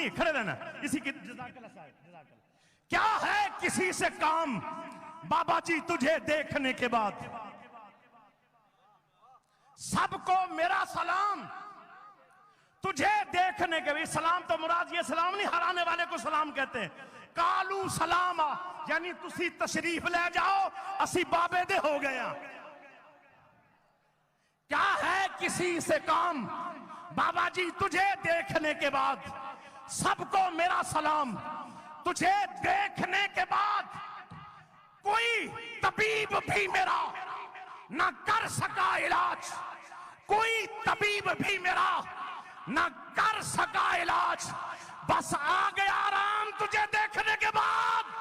نہیں کھڑے رہنا اسی کی جزاک اللہ صاحب جزاک اللہ. کیا ہے کسی سے کام بابا جی تجھے دیکھنے کے بعد، سب کو میرا سلام تجھے دیکھنے کے بعد. سلام تو مراد یہ سلام نہیں ہرانے والے کو سلام کہتے ہیں. کالو سلام یعنی تسی تشریف لے جاؤ اسی بابے دے ہو گیا. کیا ہے کسی سے کام بابا جی تجھے دیکھنے کے بعد، سب کو میرا سلام. تجھے دیکھنے کے بعد کوئی طبیب بھی میرا نہ کر سکا علاج، کوئی طبیب بھی میرا نہ کر سکا علاج. بس آ گیا آرام تجھے دیکھنے کے بعد.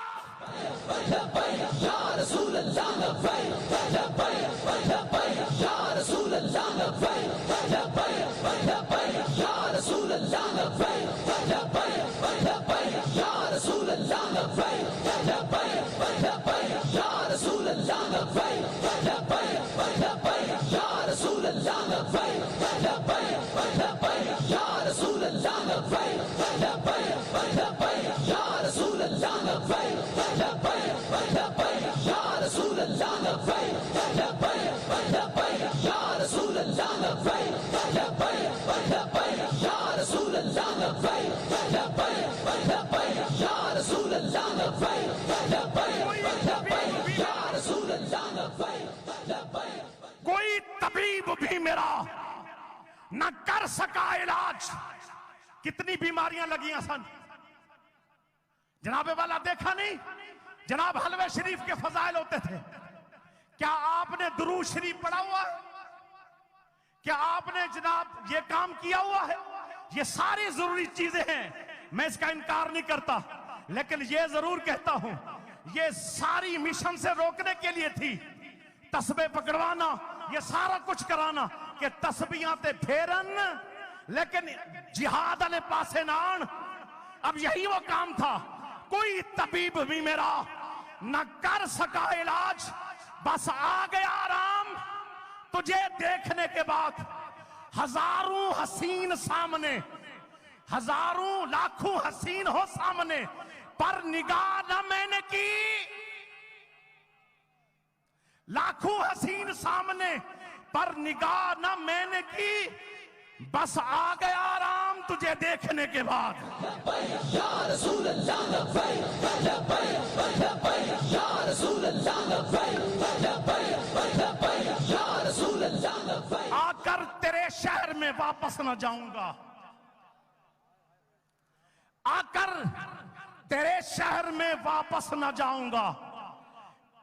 یا رسول اللہ لبیک لبیک لبیک یا رسول اللہ لبیک لبیک لبیک یا رسول اللہ لبیک لبیک لبیک یا رسول اللہ لبیک لبیک لبیک یا رسول اللہ لبیک لبیک لبیک یا رسول اللہ لبیک لبیک لبیک یا رسول اللہ لبیک لبیک لبیک یا رسول اللہ لبیک لبیک لبیک یا رسول اللہ لبیک لبیک لبیک یا رسول اللہ لبیک لبیک لبیک یا رسول اللہ لبیک لبیک لبیک یا رسول اللہ لبیک لبیک لبیک یا رسول اللہ لبیک لبیک. کوئی طبیب بھی میرا نہ کر سکا علاج. کتنی بیماریاں لگیاں سن جناب والا دیکھا نہیں؟ جناب حلوے شریف کے فضائل ہوتے تھے. کیا آپ نے درود شریف پڑھا ہوا ہے؟ کیا آپ نے جناب یہ کام کیا ہوا ہے؟ یہ ساری ضروری چیزیں ہیں، میں اس کا انکار نہیں کرتا، لیکن یہ ضرور کہتا ہوں یہ ساری مشن سے روکنے کے لیے تھی. تسبیح پکڑوانا، یہ سارا کچھ کرانا کہ تسبیحاں تے پھیرن لیکن جہاد علی پاسے نان. اب یہی وہ کام تھا. کوئی طبیب بھی میرا نہ کر سکا علاج، بس آ گیا آرام تجھے دیکھنے کے بعد. ہزاروں حسین سامنے، ہزاروں لاکھوں حسین ہو سامنے، پر نگاہ نہ میں نے کی. لاکھوں حسین سامنے پر نگاہ نہ میں نے کی، بس آ گیا آرام تجھے دیکھنے کے بعد. یا رسول اللہ لبیک لبیک لبیک یا رسول اللہ لبیک لبیک لبیک یا رسول اللہ لبیک. آ کر تیرے شہر میں واپس نہ جاؤں گا، آ کر تیرے شہر میں واپس نہ جاؤں گا.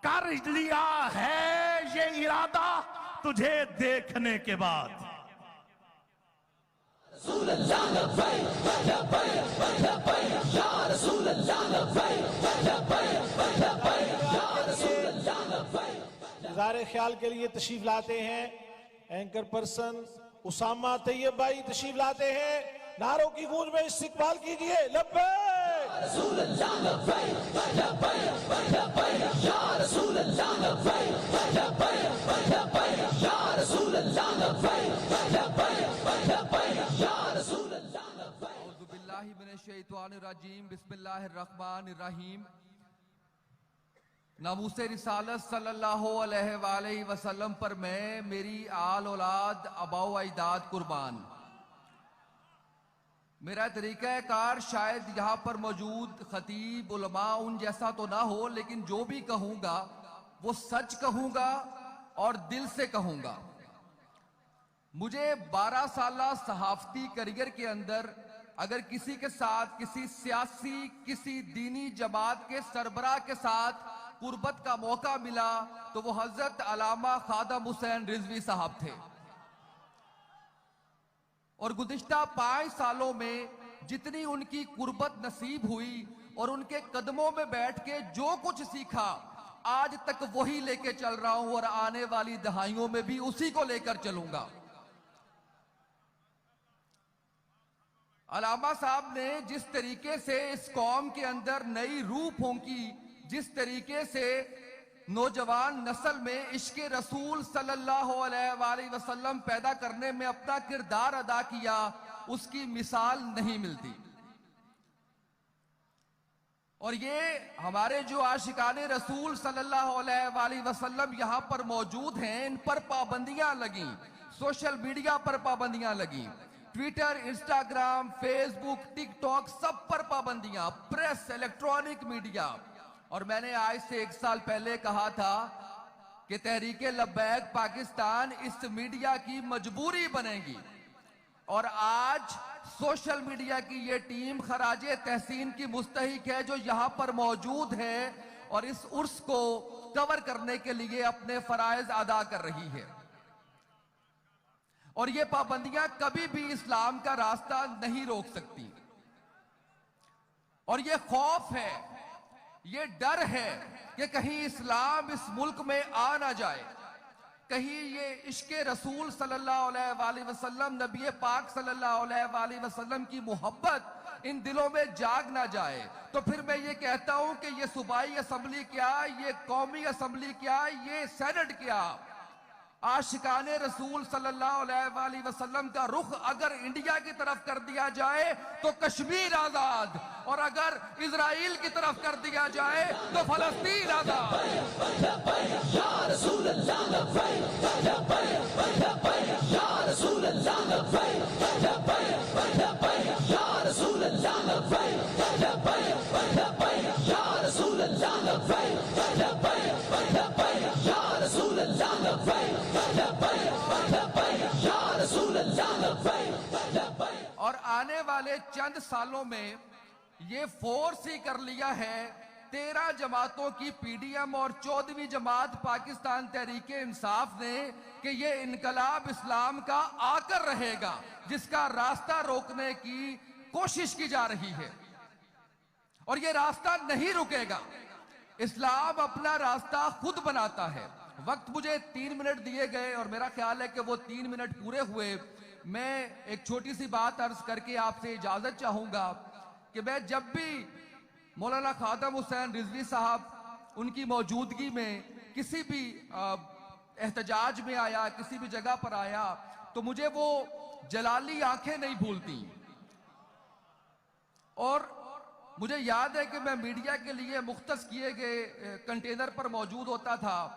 کر لیا ہے یہ ارادہ تجھے دیکھنے کے بعد. رسول اللہ لبیک لبیک لبیک یا رسول اللہ لبیک لبیک لبیک یا رسول اللہ لبیک. اظہار خیال کے لیے تشریف لاتے ہیں اینکر پرسن اسامہ طیب بھائی تشریف لاتے ہیں. نعروں کی گونج میں استقبال کیجئے. لبیک رسول اللہ لبیک لبیک لبیک یا رسول اللہ لبیک لبیک لبیک یا رسول اللہ لبیک لبیک لبیک یا رسول اللہ لبیک. اعوذ باللہ من الشیطان الرجیم، بسم اللہ الرحمن الرحیم. ناموس رسالت صلی اللہ علیہ وآلہ وسلم پر میں، میری آل اولاد، آباء و اجداد قربان. میرا طریقہ کار شاید یہاں پر موجود خطیب علماء ان جیسا تو نہ ہو، لیکن جو بھی کہوں گا وہ سچ کہوں گا اور دل سے کہوں گا. مجھے 12 سالہ صحافتی کریئر کے اندر اگر کسی کے ساتھ، کسی سیاسی، کسی دینی جماعت کے سربراہ کے ساتھ قربت کا موقع ملا تو وہ حضرت علامہ خادم حسین رضوی صاحب تھے. اور گزشتہ 5 سالوں میں جتنی ان کی قربت نصیب ہوئی اور ان کے قدموں میں بیٹھ کے جو کچھ سیکھا، آج تک وہی لے کے چل رہا ہوں اور آنے والی دہائیوں میں بھی اسی کو لے کر چلوں گا. علامہ صاحب نے جس طریقے سے اس قوم کے اندر نئی روح پھونکی، جس طریقے سے نوجوان نسل میں عشق رسول صلی اللہ علیہ وآلہ وسلم پیدا کرنے میں اپنا کردار ادا کیا، اس کی مثال نہیں ملتی. اور یہ ہمارے جو عاشقان رسول صلی اللہ علیہ وآلہ وسلم یہاں پر موجود ہیں، ان پر پابندیاں لگیں، سوشل میڈیا پر پابندیاں لگیں، ٹویٹر، انسٹاگرام، فیس بک، ٹک ٹاک، سب پر پابندیاں، پریس، الیکٹرانک میڈیا۔ اور میں نے آج سے 1 سال پہلے کہا تھا کہ تحریک لبیک پاکستان اس میڈیا کی مجبوری بنے گی، اور آج سوشل میڈیا کی یہ ٹیم خراج تحسین کی مستحق ہے جو یہاں پر موجود ہے اور اس عرس کو کور کرنے کے لیے اپنے فرائض ادا کر رہی ہے۔ اور یہ پابندیاں کبھی بھی اسلام کا راستہ نہیں روک سکتی، اور یہ خوف ہے، یہ ڈر ہے کہ کہیں اسلام اس ملک میں آ نہ جائے، کہیں یہ عشق رسول صلی اللہ علیہ وآلہ وسلم، نبی پاک صلی اللہ علیہ وآلہ وسلم کی محبت ان دلوں میں جاگ نہ جائے۔ تو پھر میں یہ کہتا ہوں کہ یہ صوبائی اسمبلی کیا، یہ قومی اسمبلی کیا، یہ سینٹ کیا، عاشقان رسول صلی اللہ علیہ وآلہ وسلم کا رخ اگر انڈیا کی طرف کر دیا جائے تو کشمیر آزاد، اور اگر اسرائیل کی طرف کر دیا جائے تو فلسطین آزاد۔ یا رسول اللہ لبیک لبیک لبیک یا رسول اللہ لبیک لبیک لبیک یا رسول اللہ لبیک لبیک لبیک یا رسول اللہ لبیک لبیک لبیک یا رسول اللہ لبیک لبیک لبیک یا رسول اللہ لبیک لبیک۔ اور آنے والے چند سالوں میں یہ فورس ہی کر لیا ہے 13 جماعتوں کی پی ڈی ایم اور 14ویں جماعت پاکستان تحریک انصاف نے کہ یہ انقلاب اسلام کا آ کر رہے گا، جس کا راستہ روکنے کی کوشش کی جا رہی ہے، اور یہ راستہ نہیں رکے گا۔ اسلام اپنا راستہ خود بناتا ہے۔ وقت مجھے 3 منٹ دیے گئے اور میرا خیال ہے کہ وہ 3 منٹ پورے ہوئے۔ میں ایک چھوٹی سی بات عرض کر کے آپ سے اجازت چاہوں گا کہ میں جب بھی مولانا خادم حسین رضوی صاحب ان کی موجودگی میں کسی بھی احتجاج میں آیا، کسی بھی جگہ پر آیا، تو مجھے وہ جلالی آنکھیں نہیں بھولتی، اور مجھے یاد ہے کہ میں میڈیا کے لیے مختص کیے گئے کنٹینر پر موجود ہوتا تھا،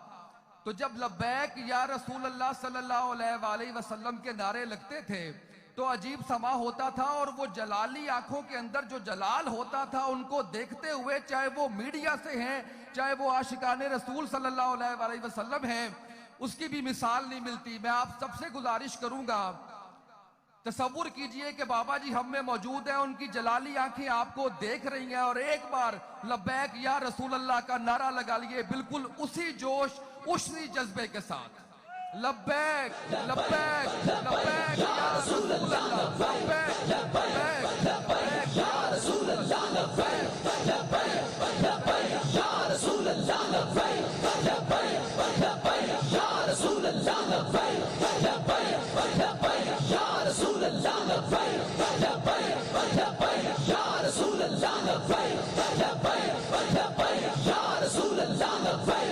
تو جب لبیک یا رسول اللہ صلی اللہ علیہ وآلہ وسلم کے نعرے لگتے تھے تو عجیب سما ہوتا تھا، اور وہ جلالی آنکھوں کے اندر جو جلال ہوتا تھا ان کو دیکھتے ہوئے، چاہے وہ میڈیا سے ہیں، چاہے وہ عاشقان رسول صلی اللہ علیہ وآلہ وسلم ہیں، اس کی بھی مثال نہیں ملتی۔ میں آپ سب سے گزارش کروں گا، تصور کیجئے کہ بابا جی ہم میں موجود ہیں، ان کی جلالی آنکھیں آپ کو دیکھ رہی ہیں، اور ایک بار لبیک یا رسول اللہ کا نعرہ لگا لیے بالکل اسی جوش، اسی جذبے کے ساتھ، لبیک لبیک لبیک یا رسول اللہ، لبیک لبیک لبیک یا رسول اللہ، لبیک لبیک لبیک یا رسول اللہ، لبیک لبیک لبیک یا رسول اللہ، لبیک لبیک لبیک یا رسول اللہ، لبیک لبیک لبیک یا رسول اللہ، لبیک لبیک لبیک یا رسول اللہ، لبیک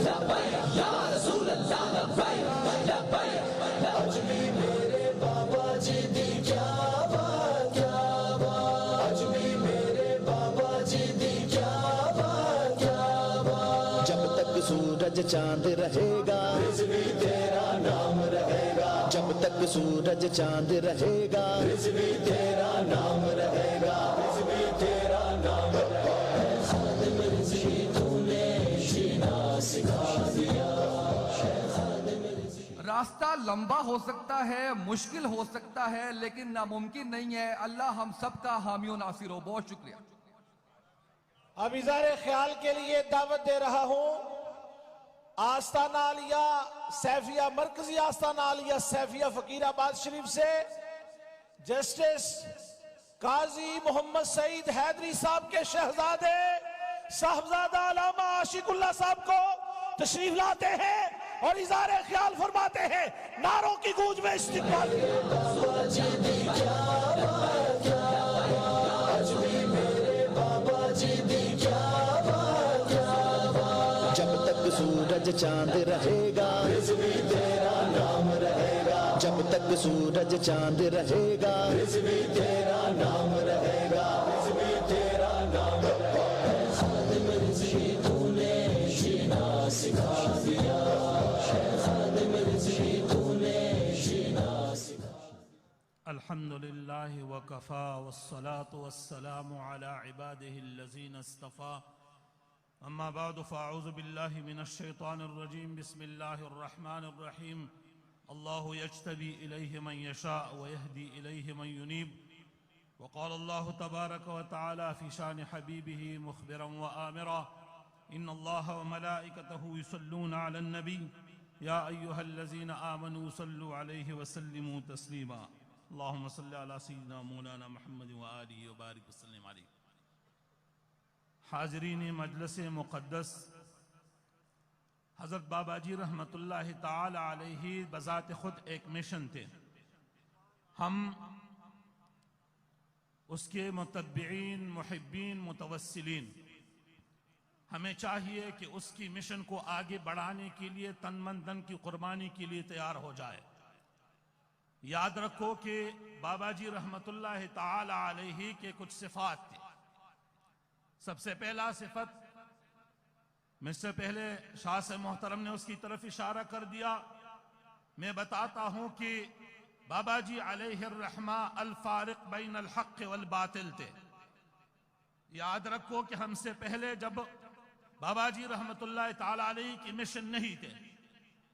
لبیک یا رسول اللہ، لبیک لبیک۔ آج بھی میرے بابا جی دی کیا بات، کیا بات، آج بھی میرے بابا جی دی کیا بات، کیا بات۔ جب تک سورج چاند رہے گا رضوی تیرا نام رہے گا، جب تک سورج چاند رہے گا رضوی تیرا نام رہے گا، رضوی تیرا نام رہے گا۔ خادم رضوی تو نے جینا سکھا دیا۔ راستہ لمبا ہو سکتا ہے، مشکل ہو سکتا ہے، لیکن ناممکن نہیں ہے۔ اللہ ہم سب کا حامی و ناصر ہو۔ بہت شکریہ۔ اب اظہار خیال کے لیے دعوت دے رہا ہوں آستانہ عالیہ سیفیہ، مرکزی آستانہ عالیہ سیفیہ فقیر آباد شریف سے جسٹس قاضی محمد سعید حیدری صاحب کے شہزادے صاحبزادہ علامہ عاشق اللہ صاحب کو تشریف لاتے ہیں اور اظہار خیال فرماتے ہیں۔ نعروں کی گونج میں استقبال بابا جی دی کیا بات، کیا بات، آج بھی میرے بابا جی دی کیا بات، کیا بات۔ جب تک سورج چاند رہے گا رضوی تیرا نام رہے گا، جب تک سورج چاند رہے گا رضوی تیرا نام رہے گا، رضوی تیرا نام وكفى والصلاة والسلام على عباده الذين اصطفى أما بعد فأعوذ بالله من الشيطان الرجيم بسم الله الرحمن الرحيم الله يجتبي إليه من يشاء ويهدي إليه من ينيب وقال الله تبارك وتعالى في شان حبيبه مخبرا وآمرا إن الله وملائكته يصلون على النبي يا أيها الذين آمنوا صلوا عليه وسلموا تسليما اللهم صل على سيدنا مولانا محمد وآله وبارك وسلم عليه. حاضرین مجلس مقدس، حضرت بابا جی رحمت اللہ تعالی علیہ بذات خود ایک مشن تھے. ہم اس کے متبعین، محبین، متوسلین، ہمیں چاہیے کہ اس کی مشن کو آگے بڑھانے کے لیے تن من دھن کی قربانی کے لیے تیار ہو جائے. یاد رکھو کہ بابا جی رحمت اللہ تعالی علیہ کے کچھ صفات تھے. سب سے پہلا صفت، مجھ سے پہلے شاہ سے محترم نے اس کی طرف اشارہ کر دیا، میں بتاتا ہوں کہ بابا جی علیہ الرحمہ الفارق بین الحق والباطل تھے. یاد رکھو کہ ہم سے پہلے جب بابا جی رحمت اللہ تعالی علیہ کی مشن نہیں تھے،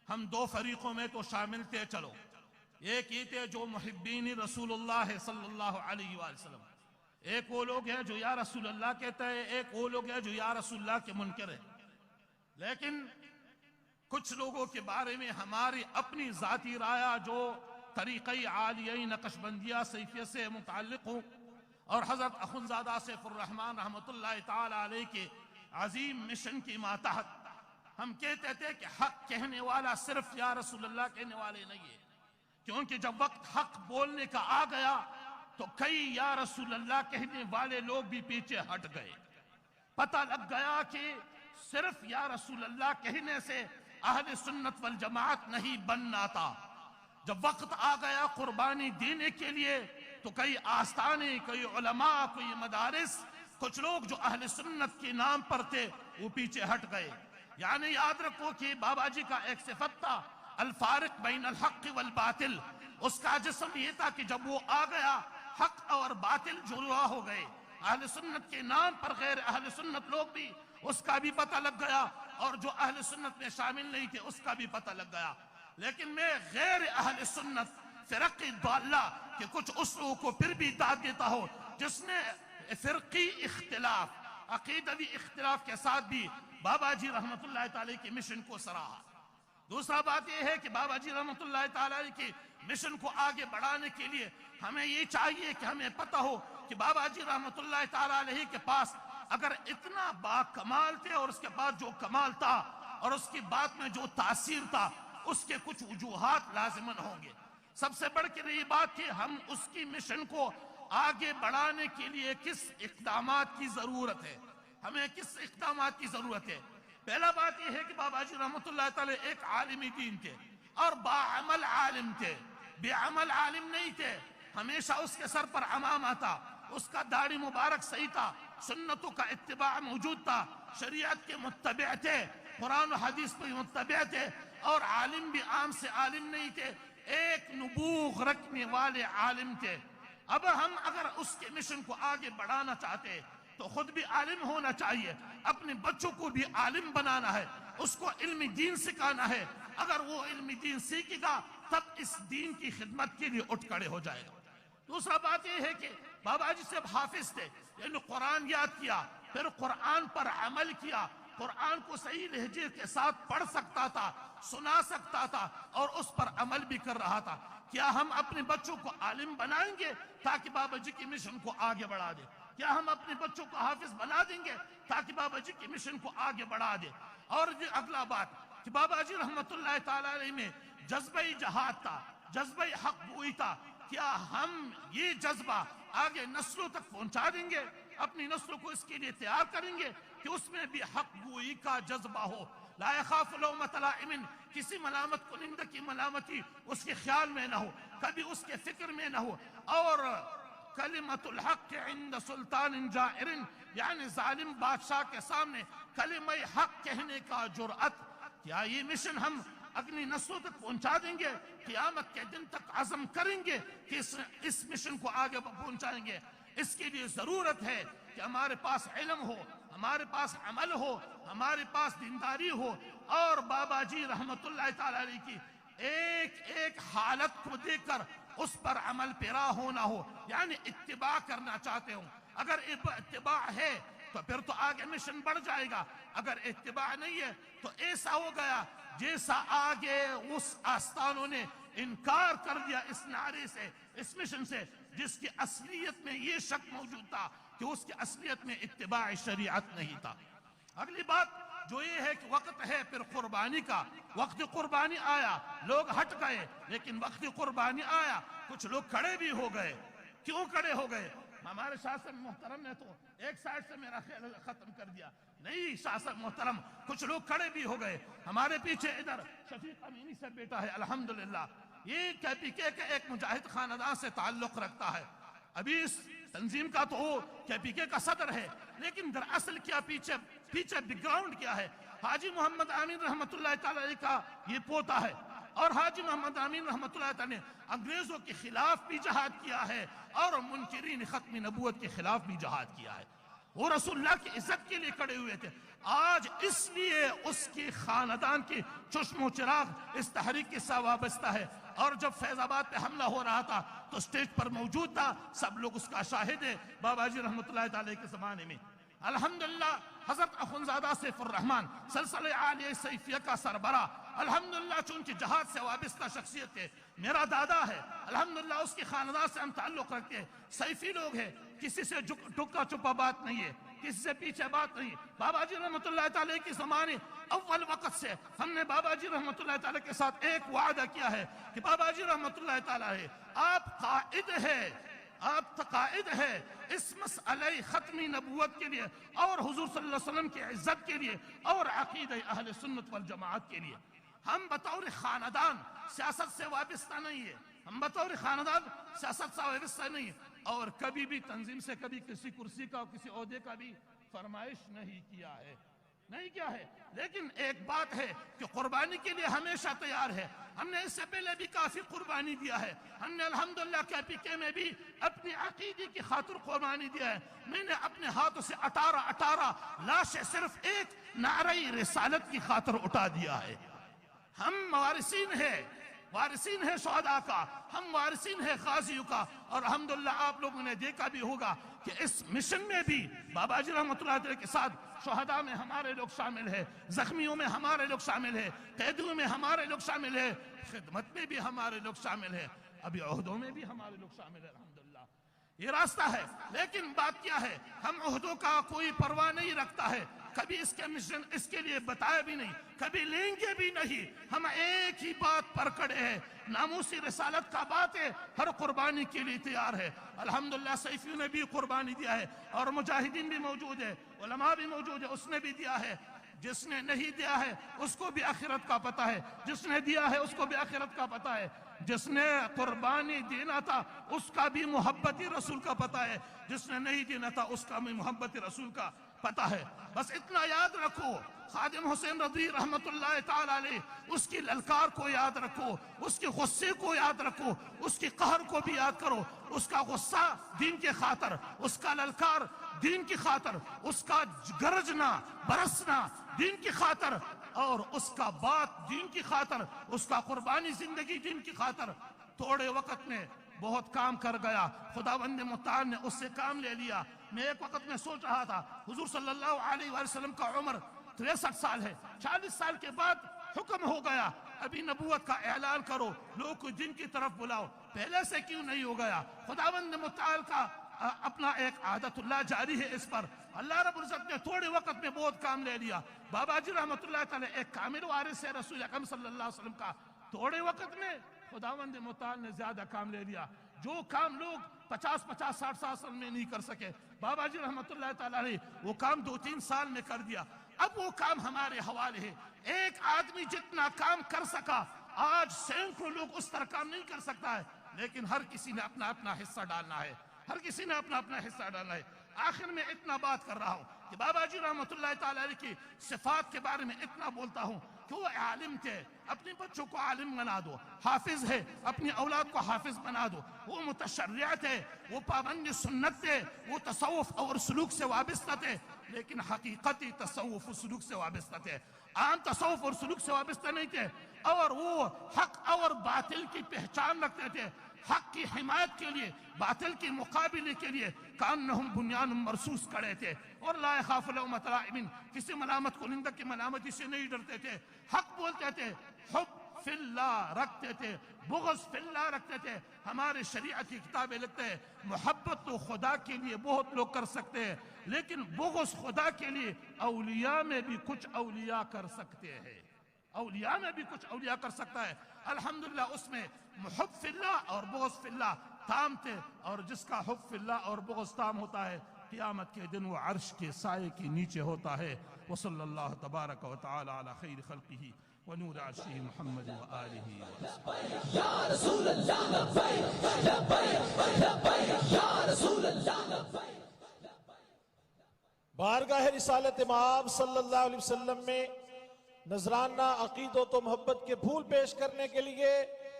ہم دو فریقوں میں تو شامل تھے. چلو، ایک یہ تھے جو محبین رسول اللہ صلی اللہ علیہ وآلہ وسلم، ایک وہ لوگ ہیں جو یا رسول اللہ کہتے ہیں، ایک وہ لوگ ہیں جو یا رسول اللہ کے منکر ہیں. لیکن کچھ لوگوں کے بارے میں ہماری اپنی ذاتی رائے جو طریقہ عالیہ نقشبندیہ سیفیہ سے متعلق ہوں اور حضرت اخندزادہ سیف الرحمن رحمت اللہ تعالی علیہ کے عظیم مشن کی ماتحت ہم کہتے تھے کہ حق کہنے والا صرف یا رسول اللہ کہنے والے نہیں ہے، کیونکہ جب وقت حق بولنے کا آ گیا تو کئی یا رسول اللہ کہنے والے لوگ بھی پیچھے ہٹ گئے. پتہ لگ گیا کہ صرف یا رسول اللہ کہنے سے اہل سنت والجماعت نہیں بننا تھا. جب وقت آ گیا قربانی دینے کے لیے تو کئی آستانے، کئی علماء، کوئی مدارس، کچھ لوگ جو اہل سنت کے نام پر تھے وہ پیچھے ہٹ گئے. یعنی یاد رکھو کہ بابا جی کا ایک صفت تھا الفارق بین الحق والباطل. اس کا جسم یہ تھا کہ جب وہ آ گیا حق اور باطل جدا ہو گئے. اہل سنت کے نام پر غیر اہل سنت لوگ بھی، اس کا بھی پتہ لگ گیا، اور جو اہل سنت میں شامل نہیں تھے اس کا بھی پتہ لگ گیا. لیکن میں غیر اہل سنت فرقی ضالہ کہ کچھ اس لوگوں کو پھر بھی داد دیتا ہوں جس نے فرقی اختلاف، عقیدوی اختلاف کے ساتھ بھی بابا جی رحمت اللہ تعالی کی مشن کو سراہا. دوسرا بات یہ ہے کہ بابا جی رحمت اللہ تعالی کی مشن کو آگے بڑھانے کے لیے ہمیں یہ چاہیے کہ ہمیں پتہ ہو کہ بابا جی رحمت اللہ تعالی علیہ کے پاس اگر اتنا با کمال تھے اور اس کے بعد جو کمال تھا اور اس کی بات میں جو تاثیر تھا اس کے کچھ وجوہات لازماً ہوں گے. سب سے بڑھ کے یہ بات کہ ہم اس کی مشن کو آگے بڑھانے کے لیے کس اقدامات کی ضرورت ہے، ہمیں کس اقدامات کی ضرورت ہے. پہلا بات یہ ہے کہ بابا جی رحمت اللہ تعالی ایک عالمی دین تھے اور باعمل عالم تھے، بے عمل عالم نہیں تھے. ہمیشہ اس کے سر پر عمامہ تھا، اس کا داڑھی مبارک صحیح تھا، سنتوں کا اتباع موجود تھا، شریعت کے متبع تھے، قرآن و حدیث پر متبع تھے، اور عالم بھی عام سے عالم نہیں تھے، ایک نبوغ رکھنے والے عالم تھے. اب ہم اگر اس کے مشن کو آگے بڑھانا چاہتے ہیں تو خود بھی عالم ہونا چاہیے، اپنے بچوں کو بھی عالم بنانا ہے، اس کو علم دین سکھانا ہے. اگر وہ علم دین سیکھے گا تب اس دین کی خدمت کے لیے اٹھ کھڑے ہو جائے گا. دوسرا بات یہ ہے کہ بابا جی صاحب حافظ تھے، یعنی قرآن یاد کیا، پھر قرآن پر عمل کیا، قرآن کو صحیح لہجے کے ساتھ پڑھ سکتا تھا، سنا سکتا تھا اور اس پر عمل بھی کر رہا تھا. کیا ہم اپنے بچوں کو عالم بنائیں گے تاکہ بابا جی کی مشن کو آگے بڑھا دیں؟ کیا ہم اپنے بچوں کو حافظ بنا دیں گے تاکہ بابا جی کی مشن کو آگے بڑھا دیں؟ اور اگلا بات کہ بابا جی رحمت اللہ تعالی علیہ میں جذبہ جہاد تھا، جذبہ حق گوئی تھا. کیا ہم یہ جذبہ آگے نسلوں تک پہنچا دیں گے؟ اپنی نسلوں کو اس کے لیے تیار کریں گے کہ اس میں بھی حق گوئی کا جذبہ ہو. لا يخاف لومۃ لائم، کسی ملامت کنندہ کی ملامتی اس کے خیال میں نہ ہو، کبھی اس کے فکر میں نہ ہو. اور کلمۃ الحق عند سلطان جائر، یعنی ظالم بادشاہ کے سامنے کلمہ حق کہنے کا جرأت. کیا یہ مشن ہم اگلی نسلوں تک پہنچا دیں گے، قیامت کے دن تک عزم کریں گے کہ اس مشن کو آگے پہنچائیں گے۔ اس کے لیے ضرورت ہے کہ ہمارے پاس علم ہو، ہمارے پاس عمل ہو، ہمارے پاس دینداری ہو، اور بابا جی رحمت اللہ تعالی علیہ کی ایک ایک حالت کو دیکھ کر اس پر عمل پیرا ہونا ہو، یعنی اتباع کرنا چاہتے ہوں۔ اگر اتباع ہے تو پھر تو آگے مشن بڑھ جائے گا، اگر اتباع نہیں ہے تو ایسا ہو گیا جیسا آگے اس آستانوں نے انکار کر دیا اس نعرے سے، اس مشن سے، جس کی اصلیت میں یہ شک موجود تھا کہ اس کی اصلیت میں اتباع شریعت نہیں تھا۔ اگلی بات جو یہ ہے کہ وقت ہے پھر قربانی کا، وقت قربانی آیا، لوگ ہٹ گئے، لیکن وقت قربانی آیا کچھ لوگ کھڑے بھی ہو گئے۔ کیوں کھڑے ہو گئے؟ ہمارے شاہ صاحب محترم نے تو ایک سائڈ سے میرا خیال ختم کر دیا، نہیں شاہ صاحب محترم، کچھ لوگ کھڑے بھی ہو گئے۔ ہمارے پیچھے ادھر شفیق امینی سے بیٹا ہے، الحمدللہ، یہ KPK کے ایک مجاہد خاندان سے تعلق رکھتا ہے۔ ابھی اس تنظیم کا تو وہ KPK کا صدر ہے، لیکن دراصل کیا پیچھے بیک گراؤنڈ کیا ہے؟ حاجی محمد امین رحمت اللہ تعالی علیہ کا یہ پوتا ہے، اور حاجی محمد امین رحمت اللہ تعالی نے انگریزوں کے خلاف بھی جہاد کیا ہے اور منکرین ختم نبوت کے خلاف بھی جہاد کیا ہے۔ وہ رسول اللہ کی عزت کے لیے کھڑے ہوئے تھے۔ آج اس لیے اس کی خاندان کی چشم و چراغ اس تحریک کے ساتھ وابستہ ہے، اور جب فیض آباد پہ حملہ ہو رہا تھا تو سٹیج پر موجود تھا، سب لوگ اس کا شاہد ہے بابا جی رحمت اللہ تعالی کے زمانے میں۔ الحمدللہ حضرت اخونزادہ سیف الرحمن سلسلہ عالیہ سیفیہ کا سربراہ، الحمدللہ چونکہ جہاد سے وابستہ شخصیت ہے، میرا دادا ہے، الحمدللہ اس کے خاندان سے ہم تعلق رکھتے ہیں، سیفی لوگ ہیں، کسی سے ٹکا چھپا بات نہیں ہے، کسی سے پیچھے بات نہیں۔ بابا جی رحمت اللہ تعالی کے زمانے اول وقت سے ہم نے بابا جی رحمت اللہ تعالی کے ساتھ ایک وعدہ کیا ہے کہ بابا جی رحمت اللہ تعالی آپ قائد ہے، آپ قائد ہے اس مسئلہ ختم نبوت کے لیے اور حضور صلی اللہ علیہ وسلم کی عزت کے لیے اور عقیدہ اہل سنت والجماعت کے لیے۔ ہم بطور خاندان سیاست سے وابستہ نہیں ہے، ہم بطور خاندان سیاست سے وابستہ نہیں ہے، اور کبھی بھی تنظیم سے کبھی کسی کرسی کا کسی عہدے کا بھی فرمائش نہیں کیا ہے، نہیں کیا ہے۔ لیکن ایک بات ہے کہ قربانی کے لیے ہمیشہ تیار ہے۔ ہم نے اس سے پہلے بھی کافی قربانی دیا ہے، ہم نے الحمدللہ KPK میں بھی اپنی عقیدے کی خاطر قربانی دیا ہے۔ میں نے اپنے ہاتھوں سے 18 لاشیں صرف ایک نعرہ رسالت کی خاطر اٹھا دیا ہے۔ ہم وارثین ہیں شہداء کا، ہم وارثین ہیں غازیوں کا، اور الحمدللہ آپ لوگوں نے دیکھا بھی ہوگا کہ اس مشن میں بھی بابا جی رحمت اللہ علیہ کے ساتھ شہداء میں ہمارے لوگ شامل ہیں، زخمیوں میں ہمارے لوگ شامل ہیں، قیدیوں میں ہمارے لوگ شامل ہیں، خدمت میں بھی ہمارے لوگ شامل ہیں، ابھی عہدوں میں بھی ہمارے لوگ شامل ہیں، الحمدللہ۔ یہ راستہ ہے، لیکن بات کیا ہے، ہم عہدوں کا کوئی پرواہ نہیں رکھتا ہے، کبھی اس کے مشن اس کے لیے بتایا بھی نہیں، کبھی لیں گے بھی نہیں۔ ہم ایک ہی بات پر کھڑے ہیں، ناموسی رسالت کا بات ہے، ہر قربانی کے لیے تیار ہے۔ الحمدللہ سیفیوں نے بھی قربانی دیا ہے، اور مجاہدین بھی موجود ہے، علماء بھی موجود ہے، اس نے بھی دیا ہے۔ جس نے نہیں دیا ہے اس کو بھی آخرت کا پتہ ہے، جس نے دیا ہے اس کو بھی آخرت کا پتہ ہے، جس نے قربانی دینا تھا اس کا بھی محبت رسول کا پتہ ہے، جس نے نہیں دینا تھا اس کا بھی محبت رسول کا پتہ ہے۔ بس اتنا یاد رکھو، خادم حسین رضوی رحمت اللہ تعالی علیہ، اس کی للکار کو یاد رکھو، اس کے غصے کو یاد رکھو، اس کی قہر کو بھی یاد کرو۔ اس کا غصہ دین کی خاطر، اس کا للکار دین کی خاطر، اس کا گرجنا برسنا دین کی خاطر، اور اس کا بات دین کی خاطر، اس کا قربانی زندگی دین کی خاطر۔ تھوڑے وقت میں بہت کام کر گیا، خداوند متعال نے اس سے کام لے لیا۔ میں ایک وقت میں سوچ رہا تھا، حضور صلی اللہ علیہ وسلم کا عمر 63 سال ہے، 40 سال کے بعد حکم ہو گیا ابھی نبوت کا اعلان کرو، لوگوں کو دین کی طرف بلاؤ، پہلے سے کیوں نہیں ہو گیا؟ خداوند متعال کا اپنا ایک عادت اللہ جاری ہے اس پر۔ اللہ رب العزت نے تھوڑے وقت میں بہت کام لے لیا۔ بابا جی رحمت اللہ تعالی ایک کامل وارث ہے رسول اکرم صلی اللہ علیہ وسلم کا، تھوڑے وقت میں خداوند متعال نے زیادہ کام لے لیا۔ جو کام لوگ 50 60 سال میں نہیں کر سکے، بابا جی رحمت اللہ تعالی نے وہ کام 2-3 سال میں کر دیا۔ اب وہ کام ہمارے حوالے ہے۔ ایک آدمی جتنا کام کر سکا، آج سینکڑوں لوگ اس طرح کام نہیں کر سکتا ہے، لیکن ہر کسی نے اپنا حصہ ڈالنا ہے، ہر کسی نے اپنا حصہ ڈالنا ہے۔ آخر میں اتنا بات کر رہا ہوں، کہ بابا جی رحمت اللہ تعالیٰ علیہ کی صفات کے بارے میں اتنا بولتا ہوں کہ وہ عالم تھے، اپنے بچوں کو عالم بنا دو، حافظ ہے اپنی اولاد کو حافظ بنا دو، وہ متشرع تھے، وہ پابند سنت تھے، وہ تصوف اور سلوک سے وابستہ تھے، لیکن حقیقتی تصوف و سلوک سے وابستہ تھے، عام تصوف اور سلوک سے وابستہ نہیں تھے، اور وہ حق اور باطل کی پہچان رکھتے تھے، حق کی حمایت کے لیے، باطل کی مقابلے کے لیے کانہم بنیان مرصوص کھڑے تھے، اور لا یخاف لومۃ لائم، کسی ملامت کنندہ کی ملامتی سے نہیں ڈرتے تھے، حق بولتے تھے، حب فی اللہ رکھتے تھے، بغض فی اللہ رکھتے تھے۔ ہمارے شریعت کی کتابیں لکھتے ہیں محبت تو خدا کے لیے بہت لوگ کر سکتے ہیں، لیکن بغض خدا کے لیے اولیاء میں بھی کچھ اولیاء کر سکتے ہیں، اولیاء میں بھی کچھ اولیاء کر سکتا ہے۔ الحمدللہ اس میں محب فی اللہ اور بغض فی اللہ تام تھے، اور جس کا حب فی اللہ اور بغض تام ہوتا ہے قیامت کے دن وہ عرش کے سائے کے نیچے ہوتا ہے۔ وصلی اللہ تبارک و تعالی علی خیر خلقہ ونور عرشہ محمد و آلہ وصحبہ۔ یا رسول اللہ لبیک لبیک لبیک یا رسول اللہ لبیک۔ بارگاہ رسالت امام صلی اللہ علیہ وسلم میں نذرانہ عقیدت و محبت کے پھول پیش کرنے کے لیے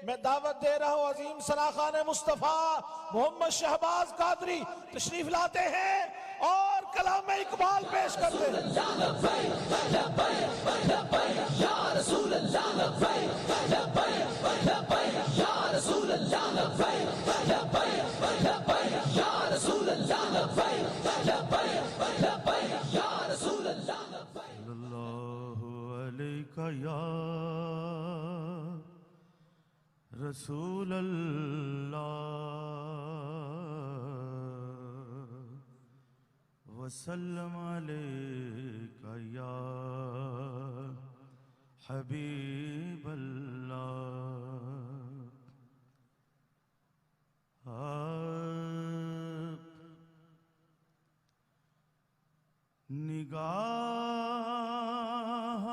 میں دعوت دے رہا ہوں عظیم ثناخان مصطفیٰ محمد شہباز قادری تشریف لاتے ہیں اور کلام اقبال پیش کرتے ہیں۔ یا لبیک لبیک لبیک یا رسول اللہ لبیک لبیک لبیک یا رسول اللہ لبیک لبیک لبیک یا رسول اللہ لبیک لبیک لبیک یا رسول اللہ لبیک۔ صلی اللہ علیکہ یا رسول اللہ وسلم علیکہ یا حبیب اللہ۔ آپ نگاہ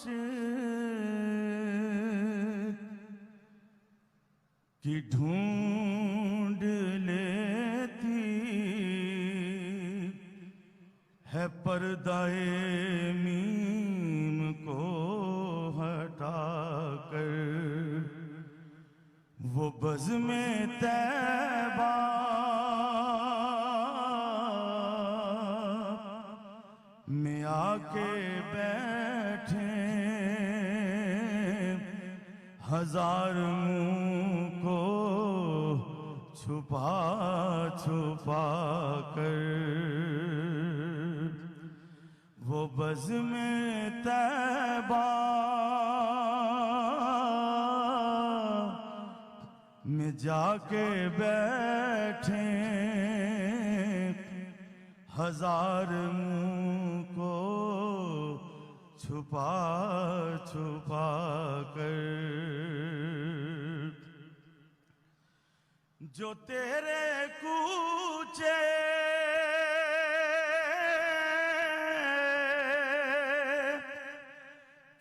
سے کی ڈھونڈ لیتی ہے پردہ میم کو ہٹا کر، وہ بزم طیبہ میں آ کے بیٹھے، ہزار منہ کو چھپا چھپا کر، وہ بزم طیبہ میں جا کے بیٹھے، ہزار منہ کو چھپا چھپا کر، جو تیرے کوچے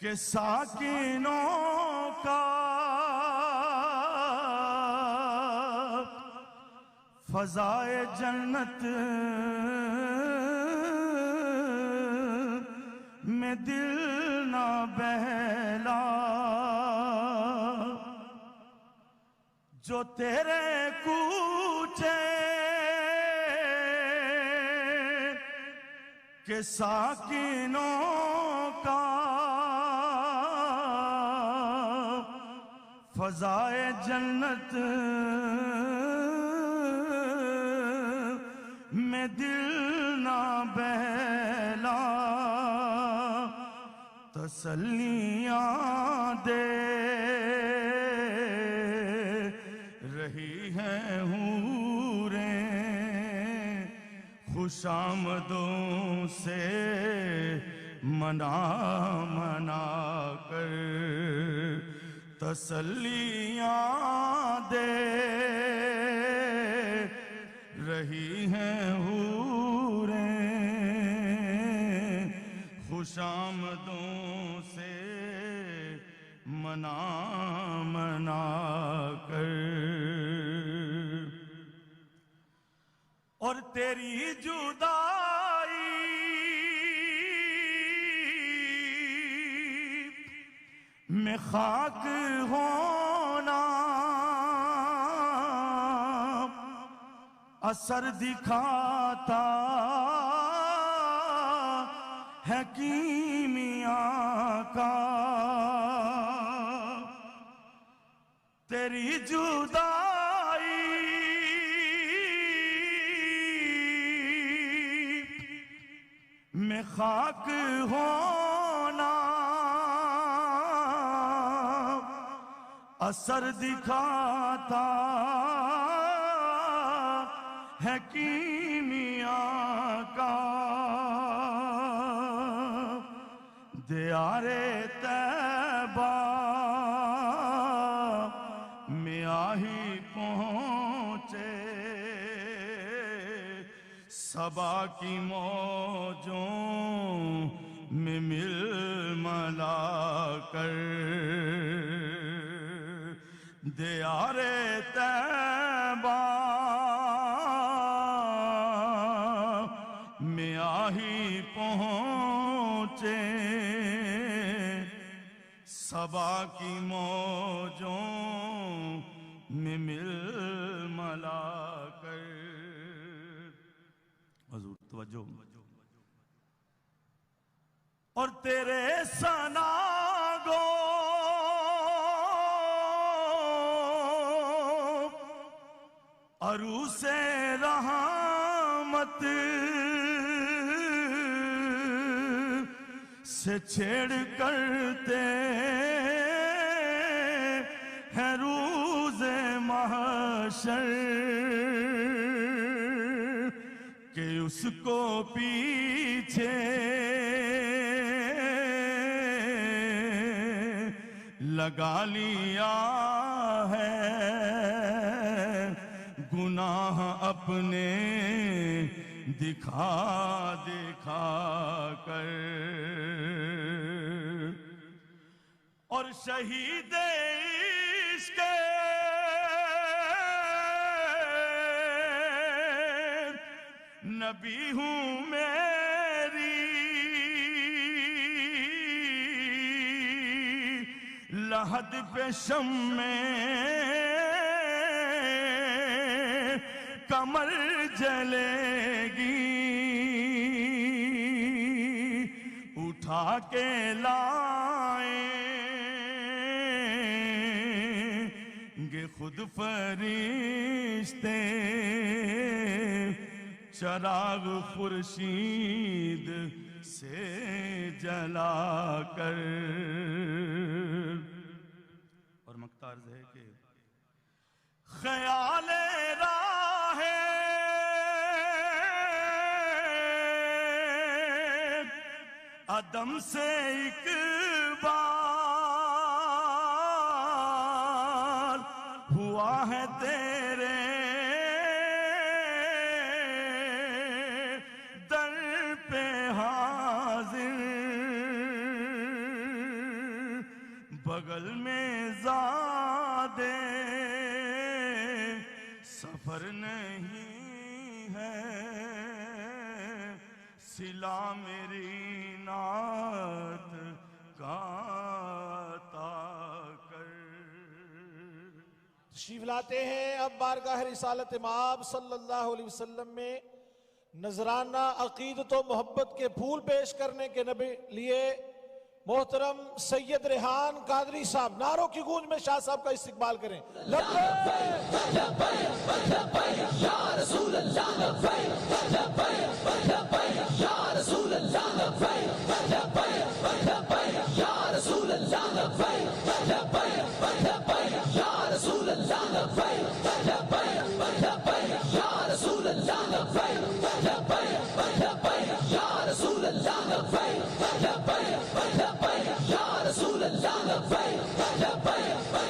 کے ساکنوں کا فضائے جنت میں دل نہ بہلا، جو تیرے کوچے کے ساکنوں کا فضائے جنت میں دل نہ بہلا، تسلیاں دے رہی ہیں حوریں خوش آمدوں سے منا منا کر، تسلیاں دے رہی ہیں حوریں خوش آمدوں سے منا منا کر، اور تیری جدائی میں خاک ہونا اثر دکھاتا ہے کیمیا کا، تیری جدائی میں خاک ہونا اثر دکھاتا ہے کیمیا کا، دیار طیبہ میں آہی پہنچے، صبا کی موجوں میں مل ملا کر، دیار طیبہ میں آہی پہنچے، صبا کی موجوں میں مل ملا کر۔ حضور توجہ، اور تیرے ثنا گو عروس رحمت سے چھیڑ کرتے ہیں روز محشر، کہ اس کو پیچھے لگا لیا ہے، گناہ اپنے دکھا دکھا کر، اور شہید عشق نبی ہوں میری لحد پہ شمع کمر جلے گی، اٹھا کے لائیں گے خود فرشتے، چراغ خورشید سے جلا کر۔ اور مقطع عرض ہے کہ خیال راہ عدم سے ایک بار ہوا ہے تیرے در پہ حاضر، بغل میں زادے سفر نہیں ہے، سلا میری نعت کا عطا کر۔ تشریف لاتے ہیں اب بارگاہ رسالت مآب صلی اللہ علیہ وسلم میں نذرانہ عقیدت و محبت کے پھول پیش کرنے کے لیے محترم سید ریحان قادری صاحب، نعروں کی گونج میں شاہ صاحب کا استقبال کریں۔ لبیک لبیک لبیک یا رسول اللہ، لبیک لبیک لبیک یا رسول اللہ، لبیک لبیک لبیک یا رسول اللہ، لبیک لبیک لبیک یا رسول اللہ، لبیک لبیک لبیک یا رسول اللہ، لبیک لبیک لبیک یا رسول اللہ، لبیک لبیک لبیک یا رسول اللہ، لبیک لبیک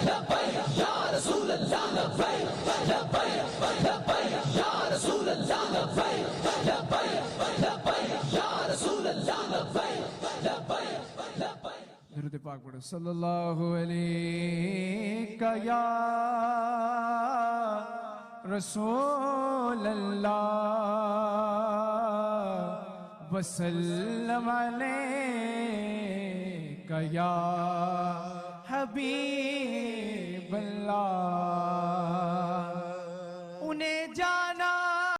لبیک یا رسول اللہ، لبیک لبیک لبیک یا رسول اللہ، لبیک لبیک لبیک یا رسول اللہ، لبیک لبیک لبیک۔ درود پاک پڑھو صلی اللہ علیہ یا رسول اللہ وسلم علیہ یا ربی